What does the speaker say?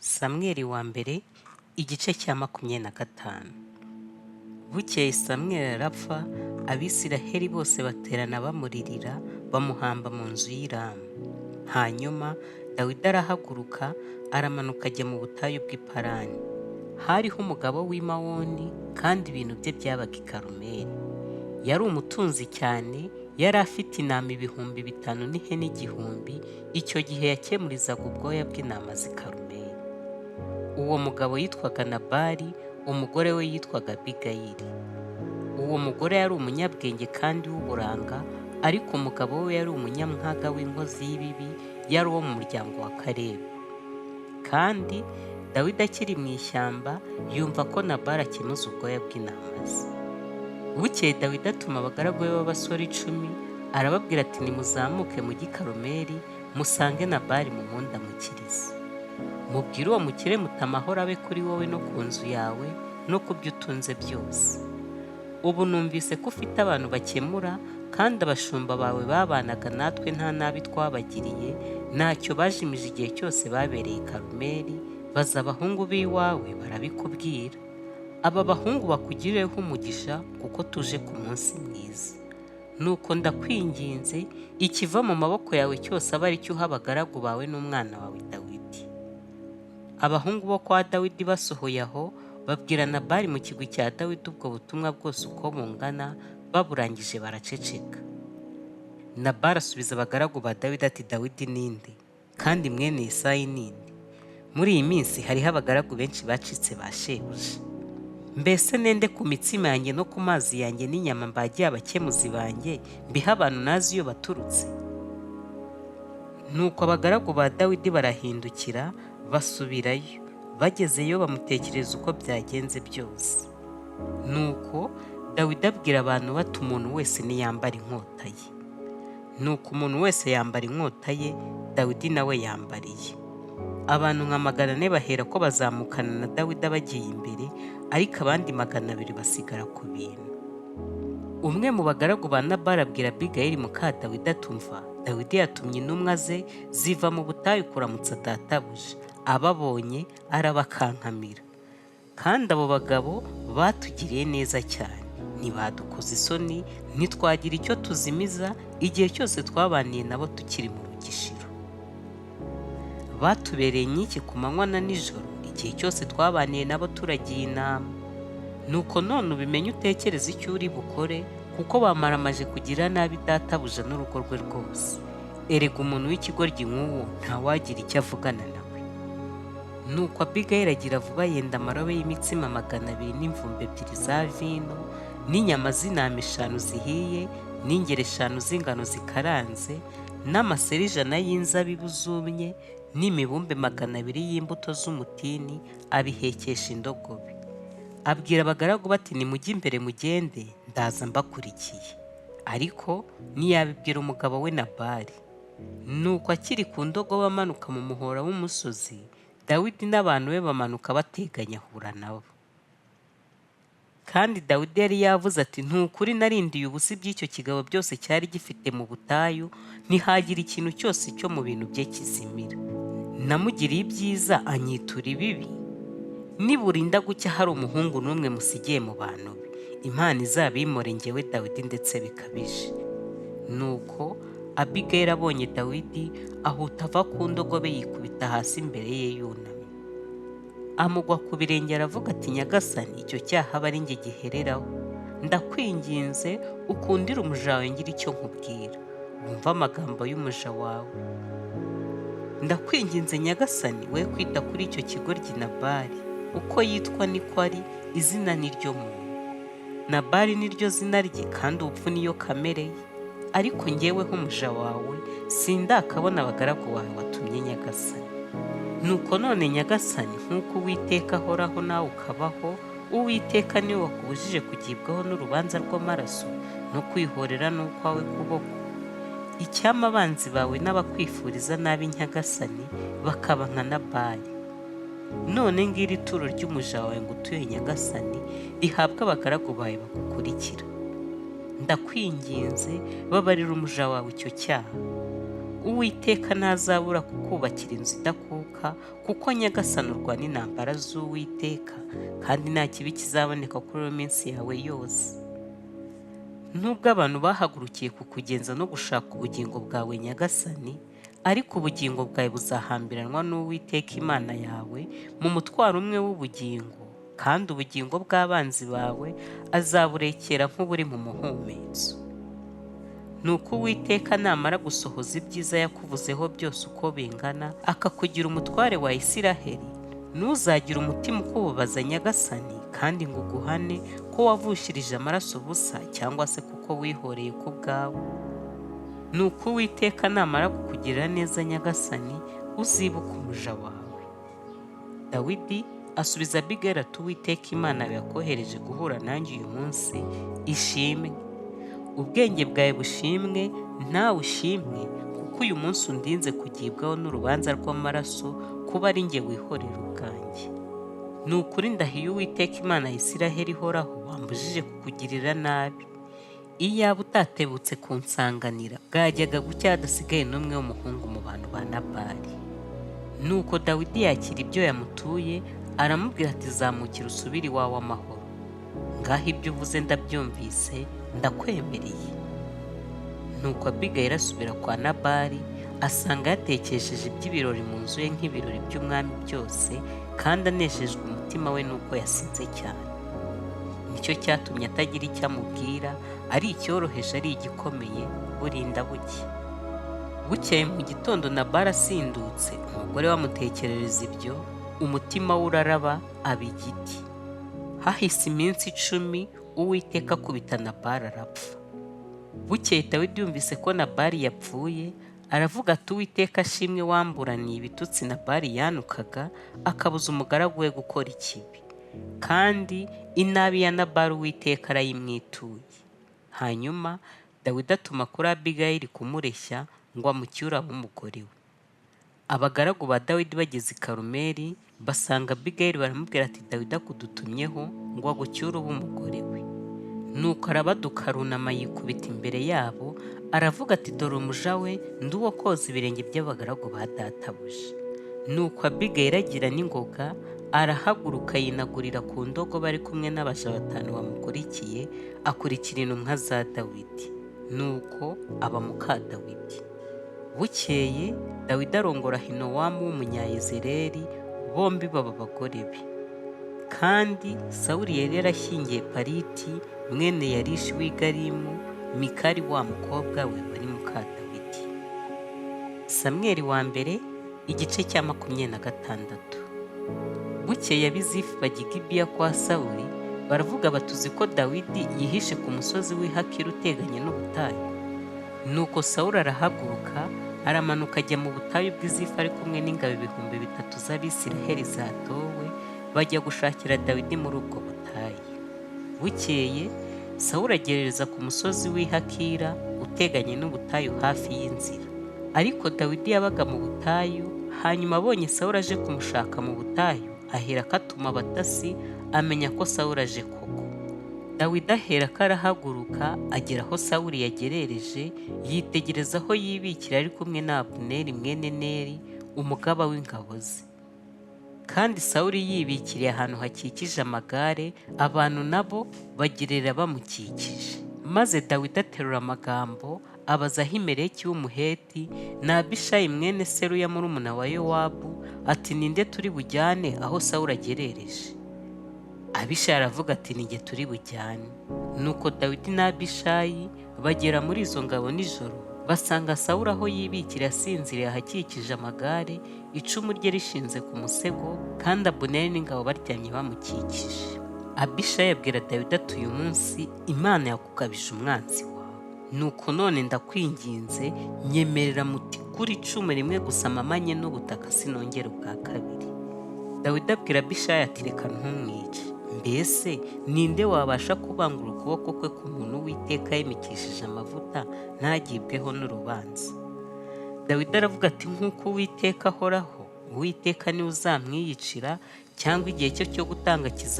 Samweli wa mbere igice cya 25. Bukeye Samweli arapfa, Abisiraheli bose baterana bamuririra, bamuhamba mu nzu y'Irama. Hanyuma Dawidi arahaguruka, aramanuka ajya mu butayu bw'i Parani. Hariho umugabo w'i Mawoni, kandi ibintu bye byabaga i Karumeli. Yari umutunzi cyane, yari afite intama 5,000 n'ihene 1,000. Icyo gihe yakemurizaga ubwoya bw'intama z'i Karumeli. Uwo mugabo yitwaga Nabali, umugore we yitwaga Abigayili. Uwo mugore yari umunyabwenge kandi w'uburanga, ariko umugabo we yari umunyamwaga w'inkozi y'ibibi, yari uwo mu muryango wa Kalebu. Kandi Dawidi akiri mu ishyamba, yumva ko Nabali akemuza ubwoya bw'intama ze. Bukeye Dawidi atuma abagaragu be b'abasore 10, arababwira ati, nimuzamuke mujye i Karumeli, musange Nabali mumundamukirize. Mubwire uwo mukire muti amahoro abe kuri wowe no ku nzu yawe no ku byo utunze byose. Ubu numvise ko ufite abantu bakemura, kandi abashumba bawe babanaga natwe nta nabi twabagiriye, ntacyo bajimije igihe cyose babereye i Karumeli, baza abahungu b'iwawe barabikubwira. Aba bahungu bakugirireho umugisha, kuko tuje ku munsi mwiza. Nuko ndakwinginze, ikiva mu maboko yawe cyose abe ari cyo uha abagaragu bawe n'umwana wawe Dawidi. Abahungu bo kwa Dawidi basohoye aho, babwira Nabali mu kigwi cya Dawidi ubwo butumwa bwose uko bungana, baburangije baraceceka. Nabali asubiza abagaragu ba Dawidi ati, Dawidi ninde? Kandi mwene Yesayi ninde? Muri iyi minsi hariho abagaragu benshi bacitse ba shebuja. Mbese nende ku mitsima yanjye no ku mazi yanjye n'inyama mbagiye abakemuzi banjye, mbiha abantu nazi iyo baturutse? Nuko abagaragu ba Dawidi barahindukira, basubirayo. Bagezeyo bamutekereza uko byagenze byose. Nuko Dawidi abwira abantu bati, umuntu wese niyambara inkota ye. Nuko umuntu wese yambara inkota ye, Dawidi nawe yambariye. Abantu nka 400 bahera ko bazamukana na Dawidi bagiye imbere, ariko abandi 200 basigara ku bintu. Umwe mu bagaragu ba Nabali abwira Abigayili muka Dawidi atumva, Dawidi yatumye intumwa ze ziva mu butayu kuramutsa databuja. Ababonye arabakankamira. Kandi abo bagabo batugiriye neza cyane, ntibadukoze isoni, ntitwagira icyo tuzimiza igihe cyose twabaniye nabo tukiri mu rugishiro. Batubereye inkike ku manywa na nijoro, igihe cyose twabaniye nabo turagiye inama. Nuko none ubimenye utekereze icyo uri bukore, kuko bamaramaje kugira nabi databuja n'urugo rwe rwose. Erega umuntu w'ikigoryi nk'uwo ntawagira icyo avugana nawe. Nuko Abigayili agira vuba, yenda amarobe y'imitsima 200 n'imvumba 2 za vino, n'inyama z'intama 5 zihiye, n'ingeri 5 z'ingano zikaranze, n'amaseri 100 y'inzabibu zumye, n'imibumbe 200 y'imbuto z'umutini, abihekesha indogobe. Abwira abagaragu bati, nimujye imbere mugende, ndaza mbakurikiye. Ariko ntiyabibwira umugabo we Nabali. Nuko akiri ku ndogobe amanuka mu muhora w'umusozi, Dawidi n'abantu be bamanuka bateganya ahura nabo. Kandi Dawidi yari yavuze ati, ntukuri narindiye ubusa iby'icyo kigabo byose cyari gifite mu butayu, ntihagira ikintu cyose cyo mu bintu bye kizimira. Namugiriye ibyiza, anyitura ibibi. Niburinda gucya hari umuhungu n'umwe musigiye mu bantu be, Imana izabimore njyewe Dawidi ndetse bikabije. Nuko Abigayili abonye Dawidi, ahuta ava ku ndogobe yikubita hasi imbere ye yunamye. Amugwa ku birenge aravuga ati, Nyagasani, icyo cyaha aba ari njye gihereraho. Ndakwinginze ukundire umuja wawe ngira icyo nkubwira. Wumva amagambo y'umuja wawe. Ndakwinginze Nyagasani, we kwita kuri icyo kigoryi Nabali. Uko yitwa niko ari, izina ni ryo muntu. Nabali ni ryo zina rye, kandi ubupfu niyo kamere ye. Ariko njyewe nk'umuja wawe, sindakabona abagaragu bawe watumye Nyagasani. Nuko none Nyagasani, nk'uko Uwiteka ahoraho nawe ukabaho, Uwiteka niwe wakubujije kugibwaho n'urubanza rw'amaraso, no kwihorera n'ukwawe kuboko. Icyama abanzi bawe n'abakwifuriza nabi Nyagasani, bakaba nka Nabali. None ngira ituro ry'umuja wawe ngo utuye Nyagasani, rihabwe abagaragu bawe bagukurikira. Ndakwinginze babarira umuja wawe icyo cyaha. Uwiteka ntazabura kukubakira inzu idakuka, bishoboka, kuko nyagasani n'intambara z'Uwiteka, kandi nta kibi kizaboneka kuri iyo minsi yawe yose. Nubwo abantu bahagurukiye kukugenza no gushaka ubugingo bwawe nyagasani, ariko ubugingo bwawe buzahambiranwa n'Uwiteka Imana yawe mu mutwaro umwe w'ubugingo, kandi ubugingo bw'abanzi bawe azaburekera nk'uburi mu muhumetso. Nuko Uwiteka namara gusohoza ibyiza yakuvuzeho byose uko bingana, akakugira umutware wa Isiraheli, ntuzagire umutima ukubabaza nyagasani, kandi ngo uguhane ko wavushirije amaraso ubusa, cyangwa se kuko wihoreye ku bwawe. Nuko Uwiteka namara kukugirira neza nyagasani, uzibuka umuja wawe. Dawidi asubiza Abigayili ati Uwiteka Imana yawe yakohereje guhura nanjye uyu munsi ishimwe. Ubwenge bwawe bushimwe, nawe ushimwe, kuko uyu munsi undinze kugibwaho n'urubanza rw'amaraso, kuba ari njye wihorera ubwanjye. Ni ukuri ndahiye Uwiteka Imana ya Isiraheli ihoraho, wambujije kukugirira nabi. Iyaba utatebutse kunsanganira, bwajyaga gucya hadasigaye n'umwe w'umuhungu mu bantu ba Nabali. Nuko Dawidi yakira ibyo yamutuye, aramubwira ati zamukira usubire iwawe amahoro. Ngaho ibyo uvuze ndabyumvise, ndakwemereye. Nuko Abigayili asubira kwa Nabali, asanga yatekesheje iby'ibirori mu nzu ye nk'ibirori by'umwami byose, kandi anejejwe umutima we nuko yasinze cyane. Nicyo cyatumye atagira icyo amubwira, ari icyoroheje ari igikomeye, burinda buke. Bukeye mu gitondo Nabali asindutse, umugore we amutekerereza ibyo, umutima we uraraba aba igiti. Hahise iminsi 10, Uwiteka akubita Nabali arapfa. Bukeye Dawidi yumvise ko Nabali yapfuye, aravuga ati Uwiteka ashimwe wamburaniye ibitutsi Nabali yanukaga, akabuza umugaragu we gukora ikibi. Kandi inabi ya Nabali Uwiteka arayimwituye. Hanyuma Dawidi atuma kuri Abigayili kumureshya ngo amucyure abe umugore we. Abagaragu ba Dawidi bageze i Karumeli, basanga Abigayili, baramubwira ati Dawidi akudutumyeho ngo agucyure ube umugore we. Nuko arabaduka arunama yikubita imbere yabo, aravuga ati dore umuja we, ndi uwo koza ibirenge by'abagaragu ba databuja. Nuko Abigayili agira n'ingoga, arahaguruka yinagurira ku ndogo bari kumwe n'abaja 5 bamukurikiye, akurikira intumwa za Dawidi. Nuko aba muka Dawidi. Bukeye Dawidi arongora Ahinowamu w'umunyayezereli, bombi baba abagore be. Kandi Sawuli yari yarashyingiye Paliti mwene Yarishi w'i Galimu, Mikali wa mukobwa we wari muka Dawidi. Samweli wa mbere igice cya 26. Bukeye Abizifu bajya i Gibeya kwa Sawuli, baravuga batuzi ko Dawidi yihishe ku musozi w'i Hakila uteganye n'ubutayu. Nuko Sawuli arahaguruka, aramanuka ajya mu butayu bw'Izifu ari kumwe n'ingabo 3,000 z'Abisiraheli zatowe, bajya gushakira Dawidi muri ubwo butayu. Bukeye Sawuli agerereza ku musozi w'i Hakila uteganye n'ubutayu hafi y'inzira. Ariko Dawidi yabaga mu butayu, hanyuma abonye Sawuli aje kumushaka mu butayu, ahera akatuma abatasi, amenya ko Sawuli aje koko. Dawidi ahera karahaguruka, agera aho Sawuli yagerereje, yitegereza aho yibikira ari kumwe na Abuneri mwene Neri, umugaba w'ingabo ze. Kandi Sawuli yibikiriye ahantu hakikije amagare, abantu nabo bagerera bamukikije. Maze Dawidi aterura amagambo, abaza Ahimeleki w'Umuheti na Abishayi mwene Seruya murumuna wa Yowabu, ati ninde turi bujyane aho Sawuli agerereje? Abishayi aravuga ati ninjye turi bujyane. Nuko Dawidi na Abishayi bagera muri izo ngabo nijoro, basanga Sawuli aho yibikira asinziriye ahakikije amagare, icumu rye rishinze ku musego, kandi Abuneri n'ingabo baryamye bamukikije. Abishayi abwira Dawidi ati uyu munsi Imana yakugabije umwanzi wawe. Nuko none ndakwinginze, nyemerera muti kuri icumu rimwe gusa mamanye n'ubutaka, sinongera ubwa kabiri. Dawidi abwira Abishayi ati reka ntumwice. Mbese ninde wabasha kubangura ukuboko kwe ku muntu Uwiteka yimikishije amavuta ntagibweho n'urubanza? Dawidi aravuga ati nk'uko Uwiteka ahoraho, Uwiteka niwe uzamwiyicira, cyangwa igihe cyo gutanga kiza